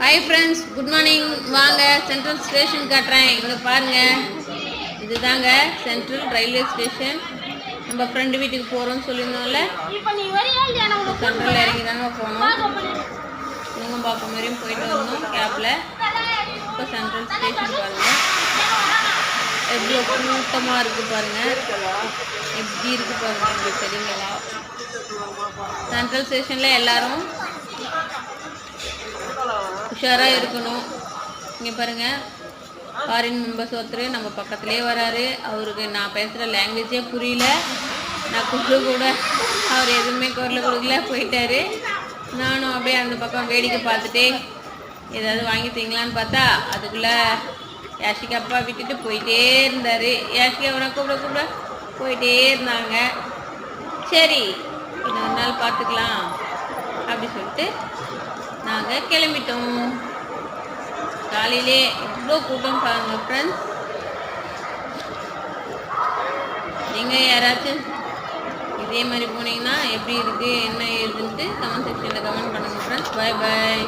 Hi friends, good morning. வாங்க central station காட்டுறேன். இங்கே பாருங்கள், இதுதாங்க சென்ட்ரல் ரயில்வே ஸ்டேஷன். நம்ம ஃப்ரெண்டு வீட்டுக்கு போகிறோம்னு சொல்லியிருந்தோம்ல, சென்ட்ரலில் இறங்கி தாங்க போனோம். நுங்கம்பாக்கம் வரையும் போயிட்டு வரணும் கேப்பில். இப்போ சென்ட்ரல் ஸ்டேஷன் பாருங்கள், எவ்வளோ கூட்டமாக இருக்குது பாருங்கள், எப்படி இருக்குது பாருங்கள். இப்படி தெரியுங்களா? சென்ட்ரல் ஸ்டேஷனில் எல்லோரும் உஷாராக இருக்கணும். இங்கே பாருங்கள், ஃபாரின் மெம்பர்ஸ் ஒருத்தர் நம்ம பக்கத்துலேயே வராரு. அவருக்கு நான் பேசுகிற லாங்குவேஜே புரியல. நான் கூட அவர் எதுவுமே குரல் கொடுக்கல, போயிட்டாரு. நானும் அப்படியே அந்த பக்கம் வேடிக்கை பார்த்துட்டே ஏதாவது வாங்கிட்டீங்களான்னு பார்த்தா அதுக்குள்ளே யாஷிகா அப்பா விட்டுட்டு போயிட்டே இருந்தார். யாஷிகா அவனை கூப்பிட போயிட்டே இருந்தாங்க. சரி, இன்னொரு நாள் பார்த்துக்கலாம் அப்படி சொல்லிட்டு நாங்கள் கிளம்பிட்டோம். காலையிலே எவ்வளோ கூட்டம் பாருங்கள் ஃப்ரெண்ட்ஸ். நீங்கள் யாராச்சும் இதே மாதிரி போனீங்கன்னா எப்படி இருக்குது என்ன ஏதுன்ட்டு கமெண்ட் செக்ஷனில் கமெண்ட் பண்ணுங்கள் ஃப்ரெண்ட்ஸ். பாய் பாய்.